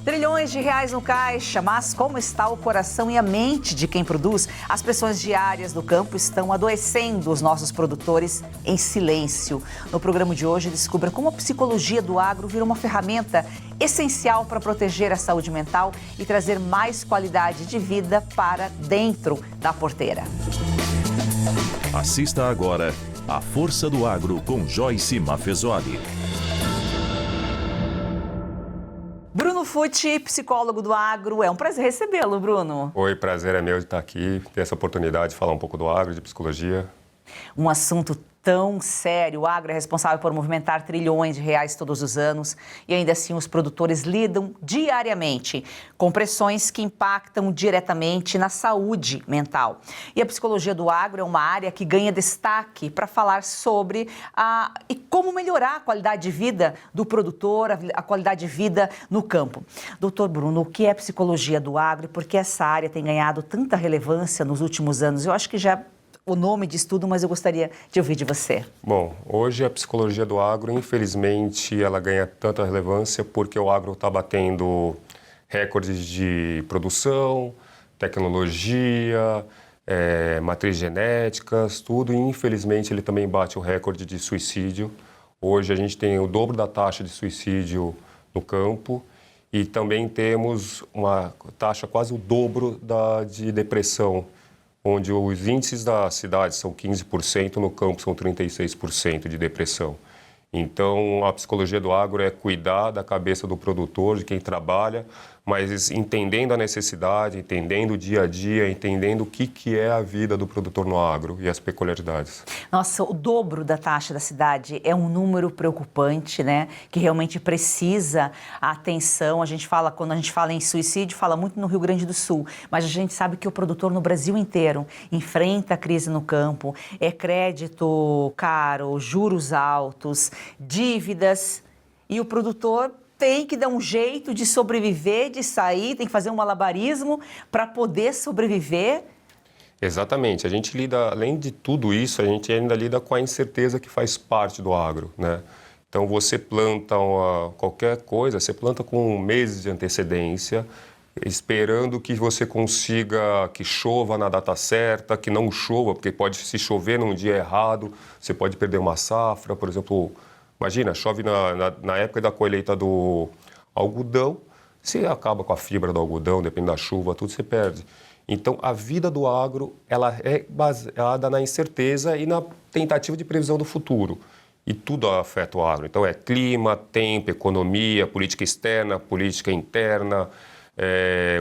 Trilhões de reais no caixa, mas como está o coração e a mente de quem produz? As pressões diárias do campo estão adoecendo os nossos produtores em silêncio. No programa de hoje, descubra como a psicologia do agro vira uma ferramenta essencial para proteger a saúde mental e trazer mais qualidade de vida para dentro da porteira. Assista agora A Força do Agro com Joyce Maffezoli. Bruno Fucci, psicólogo do agro. É um prazer recebê-lo, Bruno. Oi, prazer é meu de estar aqui, ter essa oportunidade de falar um pouco do agro, de psicologia. Um assunto tão sério. O agro é responsável por movimentar trilhões de reais todos os anos e ainda assim os produtores lidam diariamente com pressões que impactam diretamente na saúde mental. E a psicologia do agro é uma área que ganha destaque para falar sobre e como melhorar a qualidade de vida do produtor, a qualidade de vida no campo. Doutor Bruno, o que é psicologia do agro e por que essa área tem ganhado tanta relevância nos últimos anos? Eu acho que já o nome de estudo, mas eu gostaria de ouvir de você. Bom, hoje a psicologia do agro, infelizmente, ela ganha tanta relevância porque o agro está batendo recordes de produção, tecnologia, matrizes genéticas, tudo, e infelizmente ele também bate o recorde de suicídio. Hoje a gente tem o dobro da taxa de suicídio no campo e também temos uma taxa quase o dobro de depressão, onde os índices da cidade são 15%, no campo são 36% de depressão. Então, a psicologia do agro é cuidar da cabeça do produtor, de quem trabalha, mas entendendo a necessidade, entendendo o dia a dia, entendendo o que é a vida do produtor no agro e as peculiaridades. Nossa, o dobro da taxa da cidade é um número preocupante, né? Que realmente precisa a atenção. Quando a gente fala em suicídio, fala muito no Rio Grande do Sul, mas a gente sabe que o produtor no Brasil inteiro enfrenta a crise no campo, é crédito caro, juros altos, dívidas, e o produtor tem que dar um jeito de sobreviver, de sair, tem que fazer um malabarismo para poder sobreviver. Exatamente. A gente lida, além de tudo isso, a gente ainda lida com a incerteza que faz parte do agro, né? Então, você planta qualquer coisa, você planta com meses de antecedência, esperando que você consiga que chova na data certa, que não chova, porque pode se chover num dia errado, você pode perder uma safra, por exemplo. Imagina, chove na época da colheita do algodão, você acaba com a fibra do algodão, depende da chuva, tudo você perde. Então, a vida do agro, ela é baseada na incerteza e na tentativa de previsão do futuro. E tudo afeta o agro. Então, é clima, tempo, economia, política externa, política interna,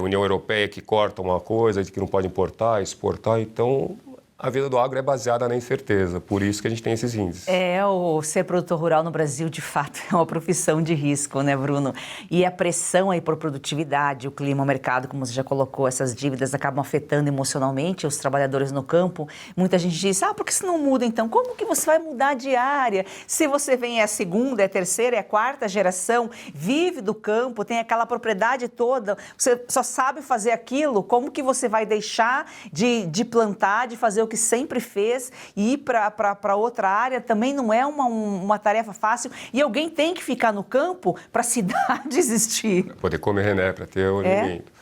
União Europeia que corta uma coisa, de que não pode importar, exportar. Então, a vida do agro é baseada na incerteza, por isso que a gente tem esses índices. O ser produtor rural no Brasil, de fato, é uma profissão de risco, né, Bruno? E a pressão aí por produtividade, o clima, o mercado, como você já colocou, essas dívidas acabam afetando emocionalmente os trabalhadores no campo. Muita gente diz, por que isso não muda então? Como que você vai mudar de área? Se você vem a segunda, a terceira, a quarta geração, vive do campo, tem aquela propriedade toda, você só sabe fazer aquilo, como que você vai deixar de plantar, de fazer o que sempre fez e ir para outra área? Também não é uma tarefa fácil e alguém tem que ficar no campo para a cidade existir. Para poder comer, né? Para ter o alimento.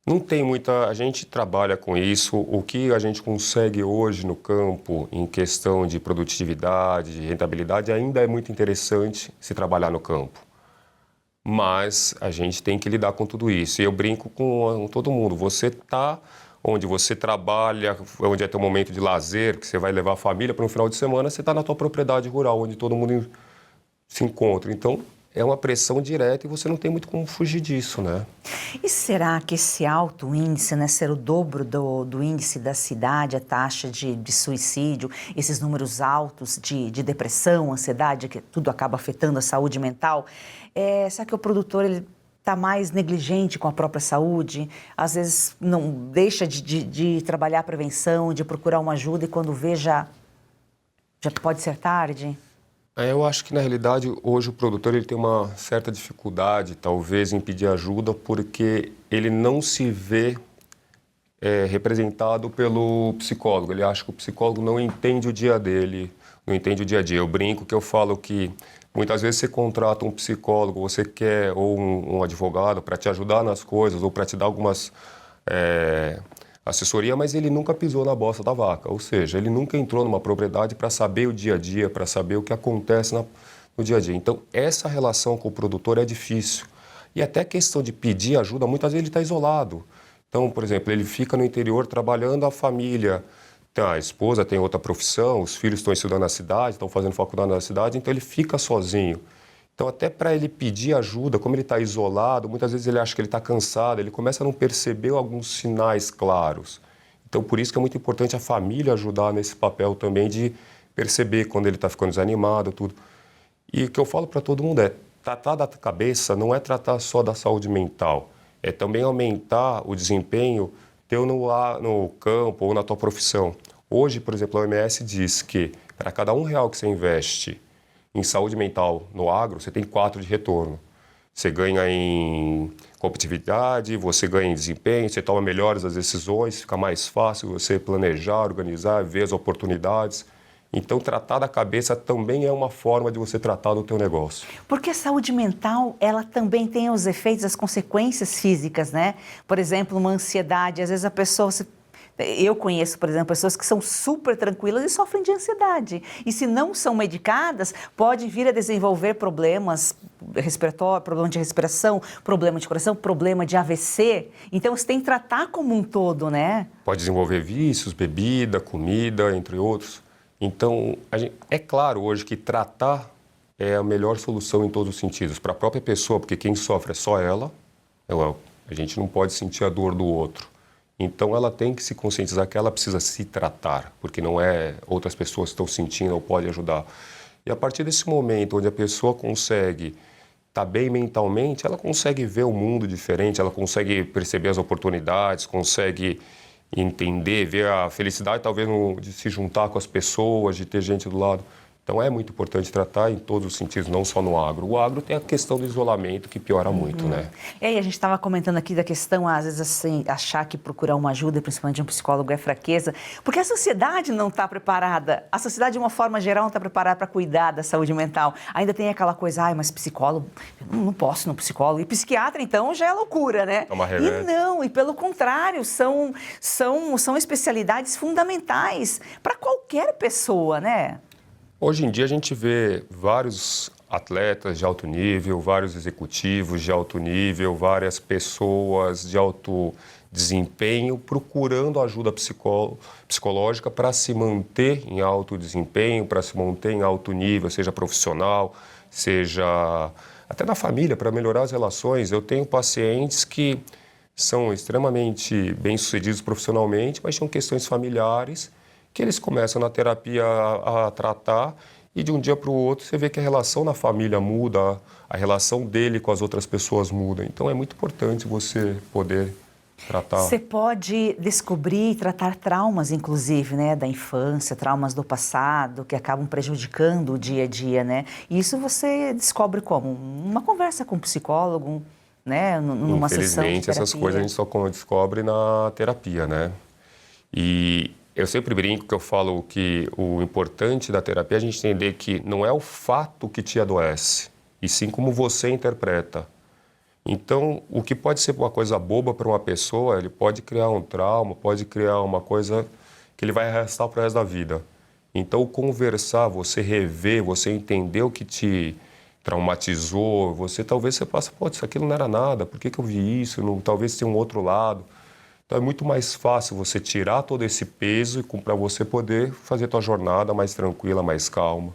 Não tem muita... A gente trabalha com isso. O que a gente consegue hoje no campo em questão de produtividade, de rentabilidade, ainda é muito interessante se trabalhar no campo. Mas a gente tem que lidar com tudo isso. E eu brinco com todo mundo. Você está onde você trabalha, onde é teu momento de lazer, que você vai levar a família para um final de semana, você está na tua propriedade rural, onde todo mundo se encontra. Então, é uma pressão direta e você não tem muito como fugir disso, né? E será que esse alto índice, né, ser o dobro do índice da cidade, a taxa de suicídio, esses números altos de depressão, ansiedade, que tudo acaba afetando a saúde mental, será que o produtor está mais negligente com a própria saúde, às vezes não deixa de trabalhar a prevenção, de procurar uma ajuda e quando vê já pode ser tarde? Eu acho que, na realidade, hoje o produtor ele tem uma certa dificuldade, talvez, em pedir ajuda, porque ele não se vê representado pelo psicólogo. Ele acha que o psicólogo não entende o dia dele, não entende o dia a dia. Eu brinco que eu falo que Muitas vezes você contrata um psicólogo, você quer, ou um advogado para te ajudar nas coisas, ou para te dar algumas assessoria, mas ele nunca pisou na bosta da vaca. Ou seja, ele nunca entrou numa propriedade para saber o dia a dia, para saber o que acontece no dia a dia. Então, essa relação com o produtor é difícil. E até a questão de pedir ajuda, muitas vezes ele está isolado. Então, por exemplo, ele fica no interior trabalhando, a família, a esposa tem outra profissão, os filhos estão estudando na cidade, estão fazendo faculdade na cidade, então ele fica sozinho. Então, até para ele pedir ajuda, como ele está isolado, muitas vezes ele acha que ele está cansado, ele começa a não perceber alguns sinais claros. Então, por isso que é muito importante a família ajudar nesse papel também de perceber quando ele está ficando desanimado, tudo. E o que eu falo para todo mundo é, tratar da cabeça não é tratar só da saúde mental, é também aumentar o desempenho teu no campo ou na tua profissão. Hoje, por exemplo, a OMS diz que para cada R$1 que você investe em saúde mental no agro, você tem 4 de retorno. Você ganha em competitividade, você ganha em desempenho, você toma melhores as decisões, fica mais fácil você planejar, organizar, ver as oportunidades. Então, tratar da cabeça também é uma forma de você tratar do teu negócio. Porque a saúde mental, ela também tem os efeitos, as consequências físicas, né? Por exemplo, uma ansiedade, às vezes a pessoa... Eu conheço, por exemplo, pessoas que são super tranquilas e sofrem de ansiedade. E se não são medicadas, pode vir a desenvolver problemas respiratórios, problema de respiração, problema de coração, problema de AVC. Então, você tem que tratar como um todo, né? Pode desenvolver vícios, bebida, comida, entre outros. Então, é claro hoje que tratar é a melhor solução em todos os sentidos. Para a própria pessoa, porque quem sofre é só ela, a gente não pode sentir a dor do outro. Então, ela tem que se conscientizar que ela precisa se tratar, porque não é outras pessoas que estão sentindo ou podem ajudar. E a partir desse momento onde a pessoa consegue estar bem mentalmente, ela consegue ver o mundo diferente, ela consegue perceber as oportunidades, consegue entender, ver a felicidade talvez de se juntar com as pessoas, de ter gente do lado. Então é muito importante tratar em todos os sentidos, não só no agro. O agro tem a questão do isolamento que piora muito, né? E aí a gente estava comentando aqui da questão, às vezes, assim, achar que procurar uma ajuda, principalmente de um psicólogo, é fraqueza, porque a sociedade não está preparada. A sociedade, de uma forma geral, não está preparada para cuidar da saúde mental. Ainda tem aquela coisa, mas psicólogo, não posso ir no psicólogo. E psiquiatra, então, já é loucura, né? Toma remédio. E não, e pelo contrário, são especialidades fundamentais para qualquer pessoa, né? Hoje em dia a gente vê vários atletas de alto nível, vários executivos de alto nível, várias pessoas de alto desempenho procurando ajuda psicológica para se manter em alto desempenho, para se manter em alto nível, seja profissional, seja até na família, para melhorar as relações. Eu tenho pacientes que são extremamente bem-sucedidos profissionalmente, mas tinham questões familiares que eles começam na terapia a tratar e de um dia para o outro você vê que a relação na família muda, a relação dele com as outras pessoas muda. Então é muito importante você poder tratar. Você pode descobrir e tratar traumas, inclusive, né, da infância, traumas do passado, que acabam prejudicando o dia a dia, né? E isso você descobre como? Uma conversa com um psicólogo, né, numa sessão de terapia. Infelizmente, essas coisas a gente só descobre na terapia, né? E eu sempre brinco que eu falo que o importante da terapia é a gente entender que não é o fato que te adoece, e sim como você interpreta. Então, o que pode ser uma coisa boba para uma pessoa, ele pode criar um trauma, pode criar uma coisa que ele vai arrastar para o resto da vida. Então, conversar, você rever, você entender o que te traumatizou, talvez você passe, isso aquilo não era nada, por que eu vi isso? Talvez tenha um outro lado. Então é muito mais fácil você tirar todo esse peso para você poder fazer a tua jornada mais tranquila, mais calma.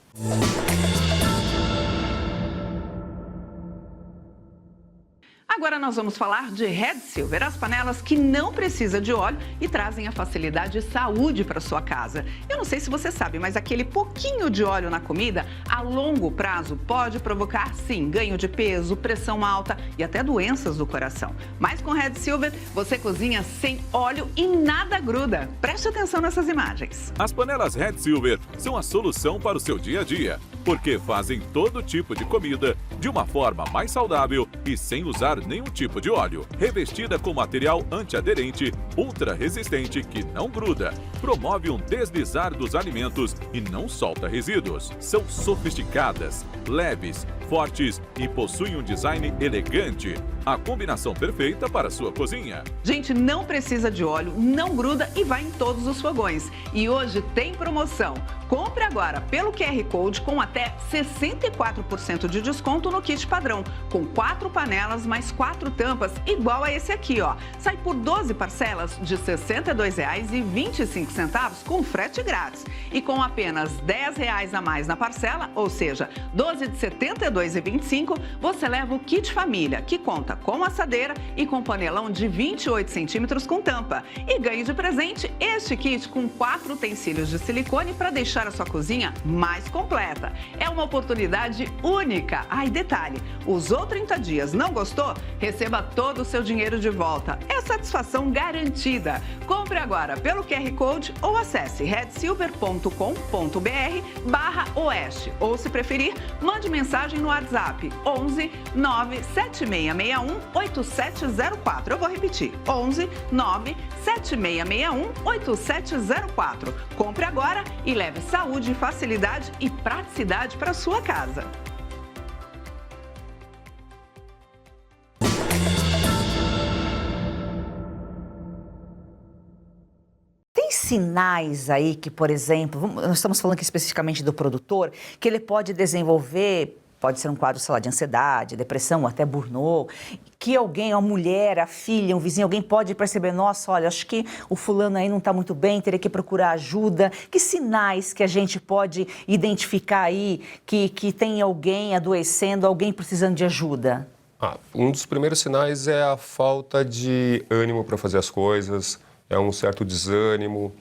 Agora nós vamos falar de Red Silver, as panelas que não precisam de óleo e trazem a facilidade e saúde para sua casa. Eu não sei se você sabe, mas aquele pouquinho de óleo na comida, a longo prazo, pode provocar, sim, ganho de peso, pressão alta e até doenças do coração. Mas com Red Silver, você cozinha sem óleo e nada gruda. Preste atenção nessas imagens. As panelas Red Silver são a solução para o seu dia a dia, porque fazem todo tipo de comida, de uma forma mais saudável e sem usar nenhum tipo de óleo. Revestida com material antiaderente, ultra resistente que não gruda, promove um deslizar dos alimentos e não solta resíduos. São sofisticadas, leves, fortes e possuem um design elegante. A combinação perfeita para a sua cozinha. Gente, não precisa de óleo, não gruda e vai em todos os fogões. E hoje tem promoção. Compre agora pelo QR Code com até 64% de desconto no kit padrão, com 4 panelas mais 4 tampas, igual a esse aqui, ó. Sai por 12 parcelas de R$ 62,25 com frete grátis. E com apenas R$ 10 a mais na parcela, ou seja, 12 de R$ 72,25, você leva o kit família, que conta com assadeira e com panelão de 28 centímetros com tampa. E ganhe de presente este kit com 4 utensílios de silicone para deixar a sua cozinha mais completa. É uma oportunidade única. Ah, e detalhe, usou 30 dias, não gostou? Receba todo o seu dinheiro de volta. É satisfação garantida. Compre agora pelo QR Code ou acesse redsilver.com.br/oeste. Ou, se preferir, mande mensagem no WhatsApp 11 97661 8704. Eu vou repetir, 11 97661 8704. Compre agora e leve saúde, facilidade e praticidade para sua casa. Tem sinais aí que, por exemplo, nós estamos falando aqui especificamente do produtor, que ele pode desenvolver, pode ser um quadro, sei lá, de ansiedade, depressão, ou até burnout, que alguém, uma mulher, a filha, um vizinho, alguém pode perceber, nossa, olha, acho que o fulano aí não está muito bem, teria que procurar ajuda. Que sinais que a gente pode identificar aí que tem alguém adoecendo, alguém precisando de ajuda? Um dos primeiros sinais é a falta de ânimo para fazer as coisas, é um certo desânimo,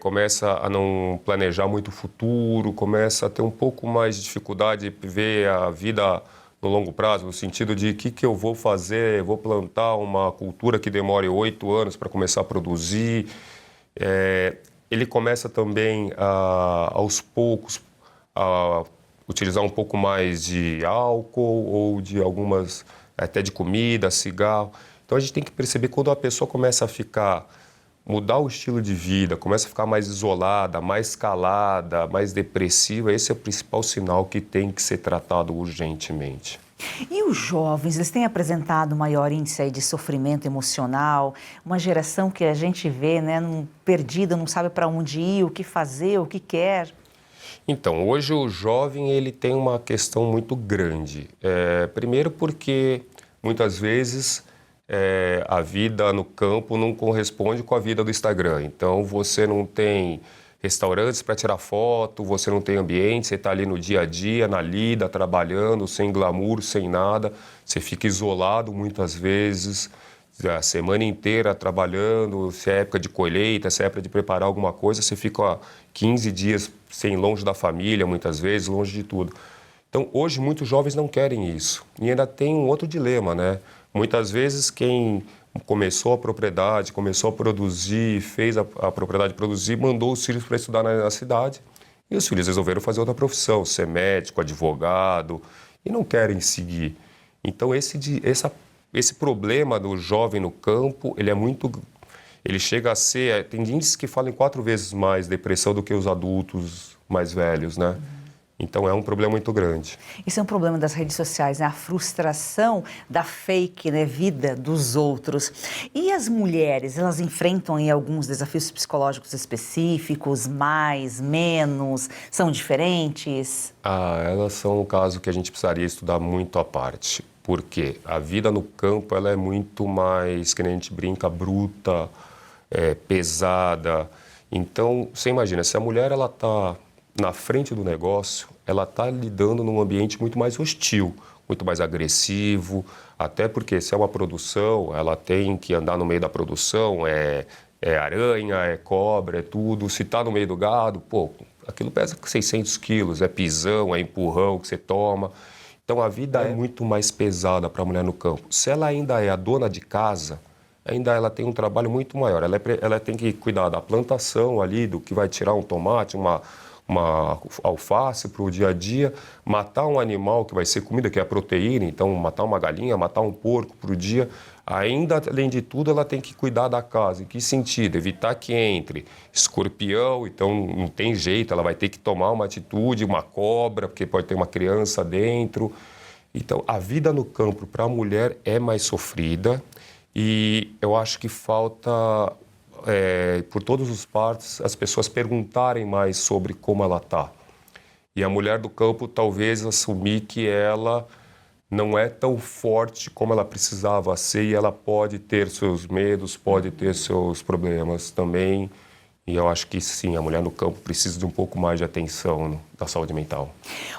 começa a não planejar muito o futuro, começa a ter um pouco mais de dificuldade de ver a vida no longo prazo, no sentido de o que eu vou fazer, vou plantar uma cultura que demore 8 anos para começar a produzir. Ele começa também, aos poucos, a utilizar um pouco mais de álcool ou de algumas, até de comida, cigarro. Então a gente tem que perceber quando a pessoa começa a mudar o estilo de vida, começa a ficar mais isolada, mais calada, mais depressiva, esse é o principal sinal que tem que ser tratado urgentemente. E os jovens, eles têm apresentado maior índice aí de sofrimento emocional, uma geração que a gente vê, né, perdida, não sabe para onde ir, o que fazer, o que quer. Então, hoje o jovem ele tem uma questão muito grande. Primeiro porque, muitas vezes, a vida no campo não corresponde com a vida do Instagram. Então, você não tem restaurantes para tirar foto, você não tem ambiente, você está ali no dia a dia, na lida, trabalhando, sem glamour, sem nada. Você fica isolado muitas vezes, a semana inteira trabalhando, se é época de colheita, se é época de preparar alguma coisa, você fica 15 dias longe da família, muitas vezes, longe de tudo. Então, hoje, muitos jovens não querem isso. E ainda tem um outro dilema, né? Muitas vezes, quem começou a propriedade, começou a produzir, fez a propriedade produzir, mandou os filhos para estudar na cidade. E os filhos resolveram fazer outra profissão, ser médico, advogado, e não querem seguir. Então, esse problema do jovem no campo, ele chega a ser, tem índices que falam em 4 vezes mais depressão do que os adultos mais velhos, né? Então, é um problema muito grande. Isso é um problema das redes sociais, né? A frustração da fake, né, vida dos outros. E as mulheres, elas enfrentam aí alguns desafios psicológicos específicos, mais, menos, são diferentes? Elas são um caso que a gente precisaria estudar muito à parte. Porque a vida no campo ela é muito mais, que nem a gente brinca, bruta, pesada. Então, você imagina, se a mulher ela está na frente do negócio, ela está lidando num ambiente muito mais hostil, muito mais agressivo, até porque se é uma produção, ela tem que andar no meio da produção, aranha, é cobra, é tudo. Se está no meio do gado, aquilo pesa 600 quilos, é pisão, é empurrão que você toma. Então, a vida é muito mais pesada para a mulher no campo. Se ela ainda é a dona de casa, ainda ela tem um trabalho muito maior. Ela tem que cuidar da plantação ali, do que vai tirar um tomate, uma alface para o dia a dia, matar um animal que vai ser comida, que é a proteína, então matar uma galinha, matar um porco para o dia. Ainda, além de tudo, ela tem que cuidar da casa. Em que sentido? Evitar que entre escorpião, então não tem jeito, ela vai ter que tomar uma atitude, uma cobra, porque pode ter uma criança dentro. Então, a vida no campo para a mulher é mais sofrida e eu acho que falta, por todas as partes, as pessoas perguntarem mais sobre como ela está. E a mulher do campo talvez assumir que ela não é tão forte como ela precisava ser e ela pode ter seus medos, pode ter seus problemas também. E eu acho que sim, a mulher no campo precisa de um pouco mais de atenção da saúde mental.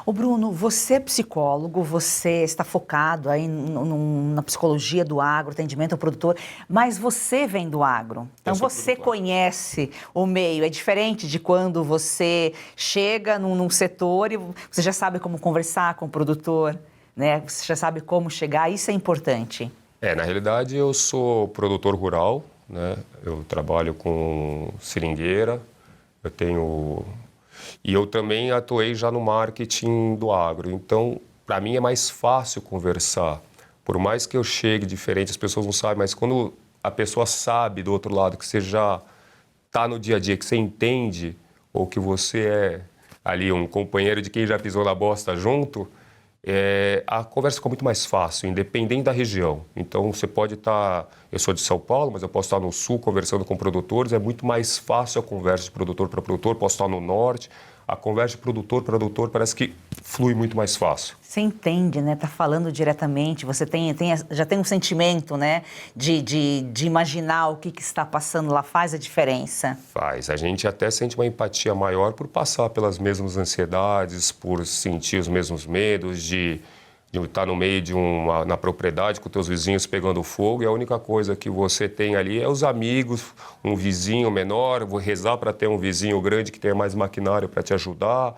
Ô Bruno, você é psicólogo, você está focado aí na psicologia do agro, atendimento ao produtor, mas você vem do agro. Então você conhece o meio. É diferente de quando você chega num setor e você já sabe como conversar com o produtor, né? Você já sabe como chegar, isso é importante. Na realidade eu sou produtor rural, né? Eu trabalho com seringueira, e eu também atuei já no marketing do agro. Então, para mim é mais fácil conversar. Por mais que eu chegue diferente, as pessoas não sabem, mas quando a pessoa sabe do outro lado que você já está no dia a dia, que você entende, ou que você é ali um companheiro de quem já pisou na bosta junto, a conversa fica muito mais fácil, independente da região. Então, você pode estar... Eu sou de São Paulo, mas eu posso estar no sul conversando com produtores. É muito mais fácil a conversa de produtor para produtor. Posso estar no norte. A conversa de produtor para produtor parece que flui muito mais fácil. Você entende, né? Tá falando diretamente. Você já tem um sentimento, né? De imaginar o que está passando lá. Faz a diferença. Faz. A gente até sente uma empatia maior por passar pelas mesmas ansiedades, por sentir os mesmos medos, de estar no meio na propriedade com teus vizinhos pegando fogo, e a única coisa que você tem ali é os amigos, um vizinho menor, vou rezar para ter um vizinho grande que tenha mais maquinário para te ajudar.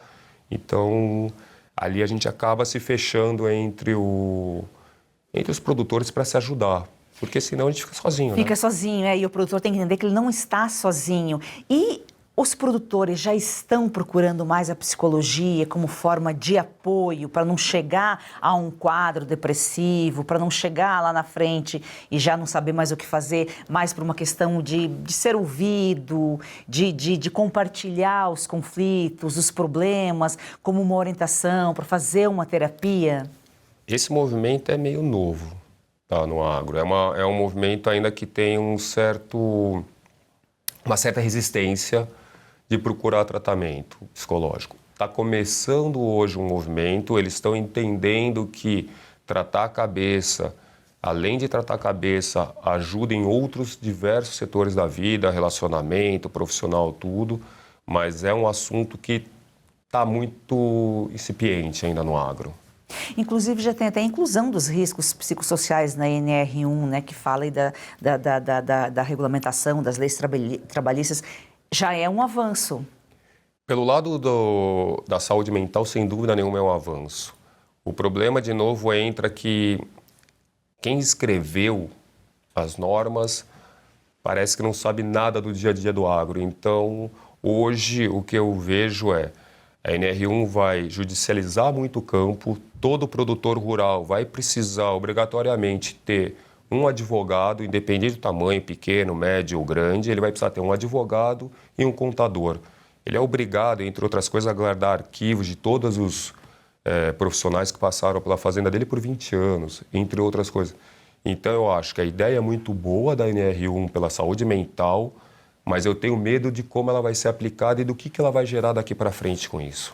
Então, ali a gente acaba se fechando entre os produtores para se ajudar, porque senão a gente fica sozinho. Fica sozinho, e o produtor tem que entender que ele não está sozinho. E os produtores já estão procurando mais a psicologia como forma de apoio para não chegar a um quadro depressivo, para não chegar lá na frente e já não saber mais o que fazer, mais por uma questão de ser ouvido, de compartilhar os conflitos, os problemas, como uma orientação para fazer uma terapia? Esse movimento é meio novo, tá, no agro. É um movimento ainda que tem uma certa resistência de procurar tratamento psicológico. Está começando hoje um movimento, eles estão entendendo que tratar a cabeça, além de tratar a cabeça, ajuda em outros diversos setores da vida, relacionamento, profissional, tudo, mas é um assunto que está muito incipiente ainda no agro. Inclusive, já tem até a inclusão dos riscos psicossociais na NR1, né, que fala aí da regulamentação das leis trabalhistas. Já é um avanço. Pelo lado da saúde mental, sem dúvida nenhuma, é um avanço. O problema, de novo, entra que quem escreveu as normas parece que não sabe nada do dia a dia do agro. Então, hoje, o que eu vejo a NR1 vai judicializar muito o campo, todo produtor rural vai precisar obrigatoriamente ter um advogado, independente do tamanho, pequeno, médio ou grande, ele vai precisar ter um advogado e um contador. Ele é obrigado, entre outras coisas, a guardar arquivos de todos os profissionais que passaram pela fazenda dele por 20 anos, entre outras coisas. Então, eu acho que a ideia é muito boa da NR1 pela saúde mental, mas eu tenho medo de como ela vai ser aplicada e do que ela vai gerar daqui para frente com isso.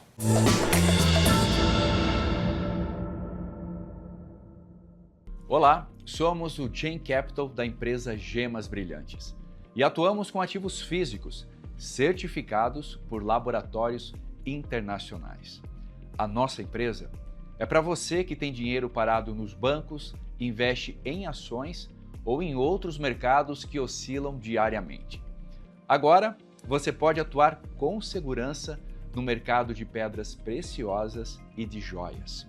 Olá, somos o Chain Capital da empresa Gemas Brilhantes e atuamos com ativos físicos certificados por laboratórios internacionais. A nossa empresa é para você que tem dinheiro parado nos bancos, investe em ações ou em outros mercados que oscilam diariamente. Agora, você pode atuar com segurança no mercado de pedras preciosas e de joias.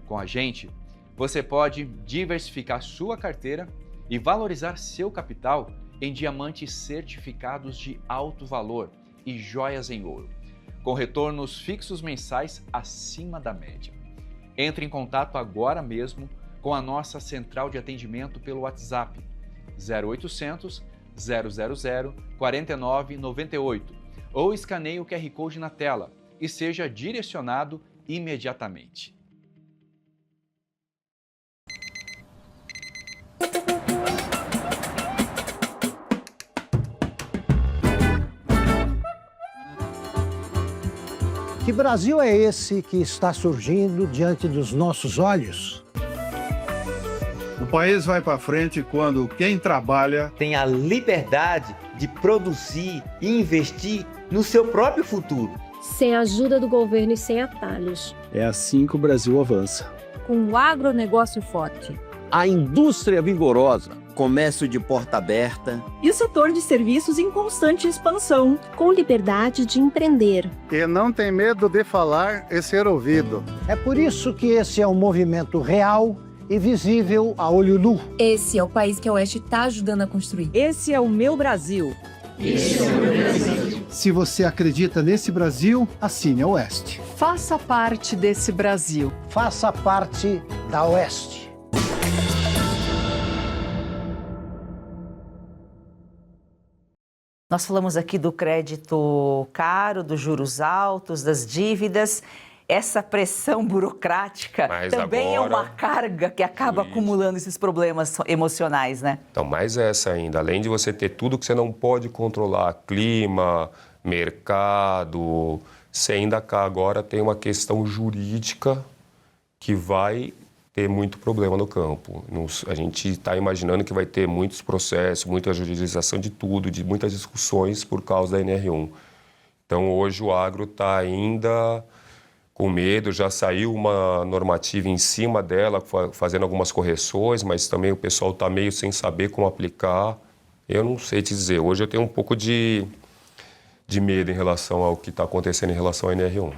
Com a gente, você pode diversificar sua carteira e valorizar seu capital em diamantes certificados de alto valor e joias em ouro. com retornos fixos mensais acima da média. Entre em contato agora mesmo com a nossa central de atendimento pelo WhatsApp 0800 000 4998 ou escaneie o QR Code na tela e seja direcionado imediatamente. Que Brasil é esse que está surgindo diante dos nossos olhos? O país vai para frente quando quem trabalha tem a liberdade de produzir e investir no seu próprio futuro. Sem a ajuda do governo e sem atalhos. É assim que o Brasil avança. Com o agronegócio forte. A indústria vigorosa. Comércio de porta aberta. E o setor de serviços em constante expansão. Com liberdade de empreender. E não tem medo de falar e ser ouvido. É por isso que esse é um movimento real e visível a olho nu. Esse é o país que a Oeste está ajudando a construir. Esse é o meu Brasil. Esse é o meu Brasil. Se você acredita nesse Brasil, assine a Oeste. Faça parte desse Brasil. Faça parte da Oeste. Nós falamos aqui do crédito caro, dos juros altos, das dívidas. Essa pressão burocrática também é uma carga que acaba acumulando esses problemas emocionais, né? Então, mais essa ainda. Além de você ter tudo que você não pode controlar, clima, mercado, você ainda cá agora tem uma questão jurídica que vai ter muito problema no campo. A gente está imaginando que vai ter muitos processos, muita judicialização de tudo, de muitas discussões por causa da NR1. Então, hoje o agro está ainda com medo, já saiu uma normativa em cima dela, fazendo algumas correções, mas também o pessoal está meio sem saber como aplicar. Eu não sei te dizer. Hoje eu tenho um pouco de medo em relação ao que está acontecendo em relação à NR1.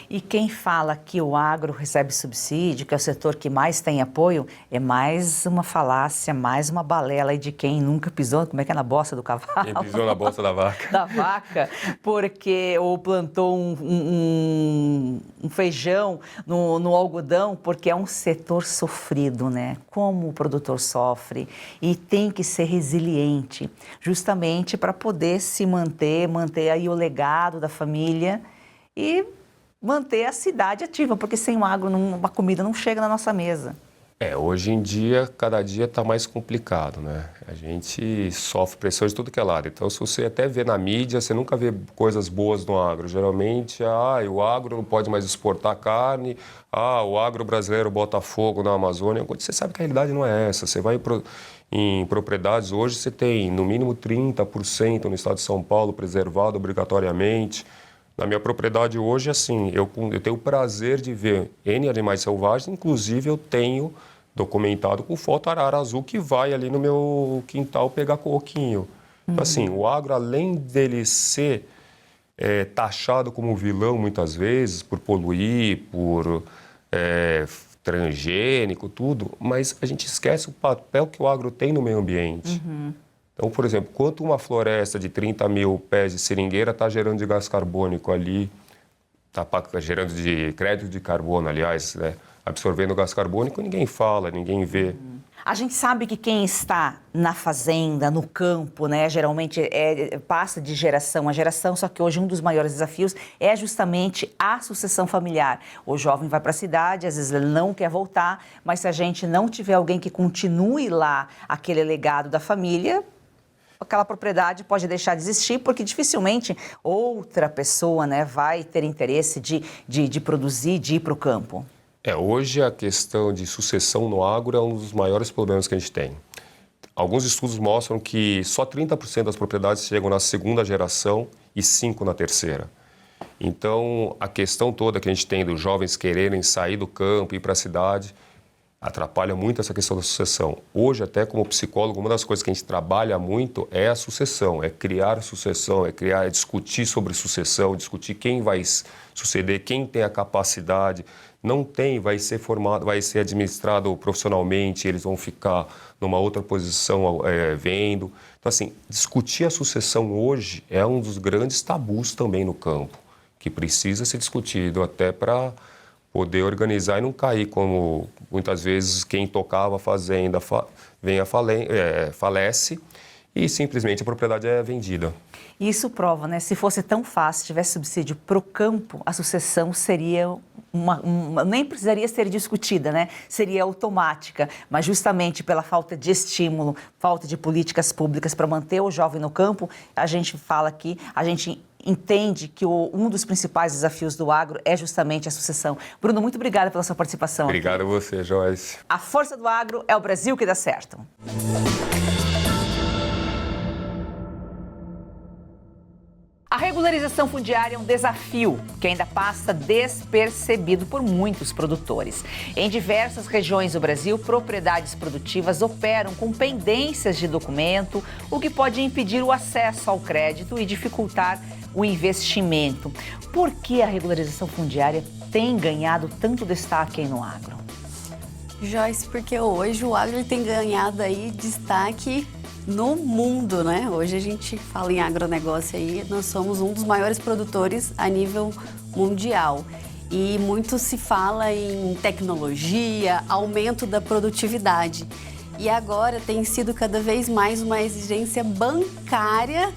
E quem fala que o agro recebe subsídio, que é o setor que mais tem apoio, é mais uma falácia, mais uma balela aí de quem nunca pisou, como é que é, na bosta do cavalo? Quem pisou na bosta da vaca. Da vaca, porque ou plantou um feijão no algodão, porque é um setor sofrido, né? Como o produtor sofre e tem que ser resiliente, justamente para poder se manter aí o legado da família e manter a cidade ativa, porque sem o agro a comida não chega na nossa mesa. Hoje em dia, cada dia está mais complicado, né? A gente sofre pressão de tudo que é lado. Então, se você até vê na mídia, você nunca vê coisas boas no agro. Geralmente, o agro não pode mais exportar carne, o agro brasileiro bota fogo na Amazônia. Você sabe que a realidade não é essa. Você vai em propriedades, hoje você tem no mínimo 30% no estado de São Paulo preservado obrigatoriamente. Na minha propriedade hoje, assim, eu tenho o prazer de ver N animais selvagens, inclusive eu tenho documentado com foto arara azul que vai ali no meu quintal pegar coquinho. Então, assim, o agro, além dele ser taxado como vilão muitas vezes, por poluir, por transgênico, tudo, mas a gente esquece o papel que o agro tem no meio ambiente. Então, por exemplo, quanto uma floresta de 30 mil pés de seringueira está gerando de gás carbônico ali, está gerando de crédito de carbono, aliás, né? Absorvendo gás carbônico, ninguém fala, ninguém vê. A gente sabe que quem está na fazenda, no campo, né, geralmente passa de geração a geração, só que hoje um dos maiores desafios é justamente a sucessão familiar. O jovem vai para a cidade, às vezes ele não quer voltar, mas se a gente não tiver alguém que continue lá aquele legado da família, aquela propriedade pode deixar de existir, porque dificilmente outra pessoa, né, vai ter interesse de produzir, de ir para o campo. Hoje a questão de sucessão no agro é um dos maiores problemas que a gente tem. Alguns estudos mostram que só 30% das propriedades chegam na segunda geração e 5% na terceira. Então, a questão toda que a gente tem dos jovens quererem sair do campo e ir para a cidade atrapalha muito essa questão da sucessão. Hoje, até como psicólogo, uma das coisas que a gente trabalha muito é a sucessão, é criar sucessão, é discutir sobre sucessão, discutir quem vai suceder, quem tem a capacidade. Não tem, vai ser formado, vai ser administrado profissionalmente, eles vão ficar numa outra posição vendo. Então, assim, discutir a sucessão hoje é um dos grandes tabus também no campo, que precisa ser discutido até para poder organizar e não cair como muitas vezes quem tocava a fazenda falece e simplesmente a propriedade é vendida. Isso prova, né? Se fosse tão fácil, tivesse subsídio para o campo, a sucessão seria nem precisaria ser discutida, né? Seria automática, mas justamente pela falta de estímulo, falta de políticas públicas para manter o jovem no campo, a gente fala aqui, a gente entende que um dos principais desafios do agro é justamente a sucessão. Bruno, muito obrigada pela sua participação. Obrigado a você, Joyce. A força do agro é o Brasil que dá certo. A regularização fundiária é um desafio que ainda passa despercebido por muitos produtores. Em diversas regiões do Brasil, propriedades produtivas operam com pendências de documento, o que pode impedir o acesso ao crédito e dificultar o investimento. Por que a regularização fundiária tem ganhado tanto destaque aí no agro? Joyce, porque hoje o agro tem ganhado aí destaque no mundo, né? Hoje a gente fala em agronegócio aí, nós somos um dos maiores produtores a nível mundial. E muito se fala em tecnologia, aumento da produtividade. E agora tem sido cada vez mais uma exigência bancária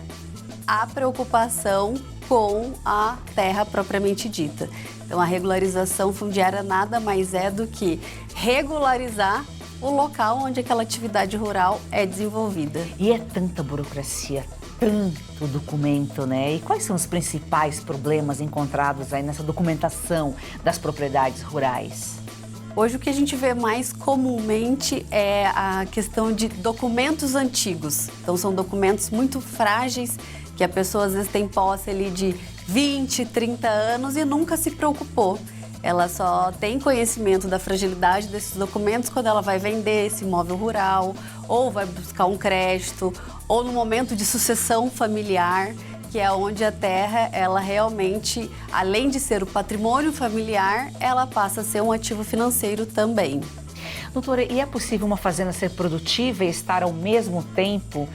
a preocupação com a terra propriamente dita. Então a regularização fundiária nada mais é do que regularizar o local onde aquela atividade rural é desenvolvida. E é tanta burocracia, tanto documento, né? E quais são os principais problemas encontrados aí nessa documentação das propriedades rurais? Hoje o que a gente vê mais comumente é a questão de documentos antigos. Então são documentos muito frágeis que a pessoa às vezes tem posse ali de 20, 30 anos e nunca se preocupou. Ela só tem conhecimento da fragilidade desses documentos quando ela vai vender esse imóvel rural, ou vai buscar um crédito, ou no momento de sucessão familiar, que é onde a terra, ela realmente, além de ser o patrimônio familiar, ela passa a ser um ativo financeiro também. Doutora, e é possível uma fazenda ser produtiva e estar ao mesmo tempo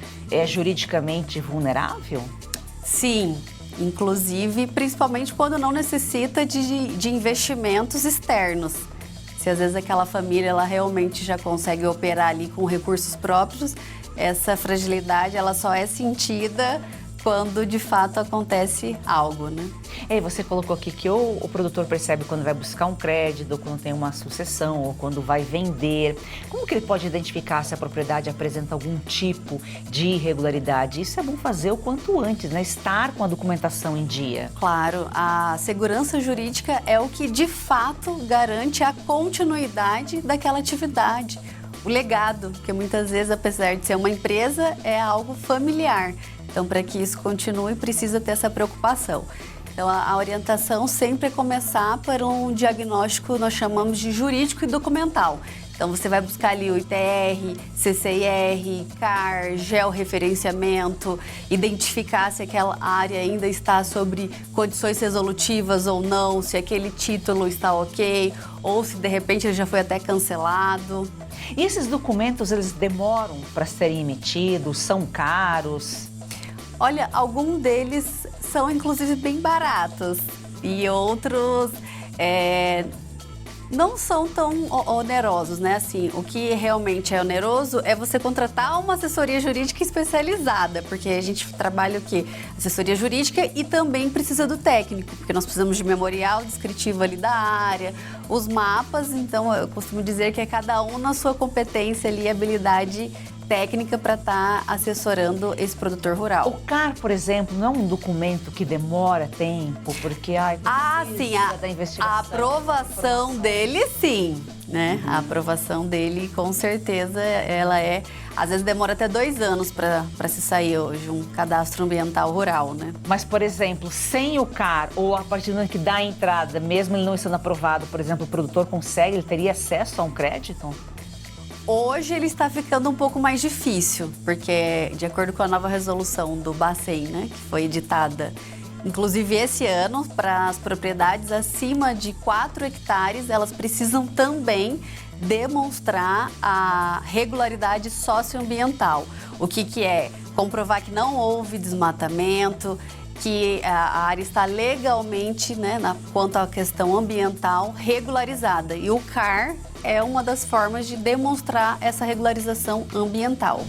juridicamente vulnerável? Sim. Inclusive, principalmente quando não necessita de investimentos externos. Se às vezes aquela família ela realmente já consegue operar ali com recursos próprios, essa fragilidade ela só é sentida quando de fato acontece algo, né? E você colocou aqui que ou o produtor percebe quando vai buscar um crédito, ou quando tem uma sucessão, ou quando vai vender. Como que ele pode identificar se a propriedade apresenta algum tipo de irregularidade? Isso é bom fazer o quanto antes, né? Estar com a documentação em dia. Claro, a segurança jurídica é o que de fato garante a continuidade daquela atividade. O legado, que muitas vezes, apesar de ser uma empresa, é algo familiar. Então, para que isso continue, precisa ter essa preocupação. Então, a orientação sempre é começar por um diagnóstico, nós chamamos de jurídico e documental. Então, você vai buscar ali o ITR, CCIR, CAR, georreferenciamento, identificar se aquela área ainda está sobre condições resolutivas ou não, se aquele título está ok, ou se de repente ele já foi até cancelado. E esses documentos, eles demoram para serem emitidos, são caros? Olha, alguns deles são inclusive bem baratos e outros não são tão onerosos, né? Assim, o que realmente é oneroso é você contratar uma assessoria jurídica especializada, porque a gente trabalha o quê? Assessoria jurídica e também precisa do técnico, porque nós precisamos de memorial descritivo ali da área, os mapas, então eu costumo dizer que é cada um na sua competência ali, habilidade técnica para estar assessorando esse produtor rural. O CAR, por exemplo, não é um documento que demora tempo, porque sim, da investigação. A aprovação dele, sim, né? A aprovação dele, com certeza, ela às vezes demora até 2 anos para se sair hoje um cadastro ambiental rural, né? Mas, por exemplo, sem o CAR ou a partir do momento que dá a entrada, mesmo ele não estando aprovado, por exemplo, o produtor consegue, ele teria acesso a um crédito? Hoje ele está ficando um pouco mais difícil, porque de acordo com a nova resolução do Bacen, né, que foi editada, inclusive esse ano, para as propriedades acima de 4 hectares, elas precisam também demonstrar a regularidade socioambiental. O que é? Comprovar que não houve desmatamento, que a área está legalmente, né, quanto à questão ambiental, regularizada. E o CAR é uma das formas de demonstrar essa regularização ambiental.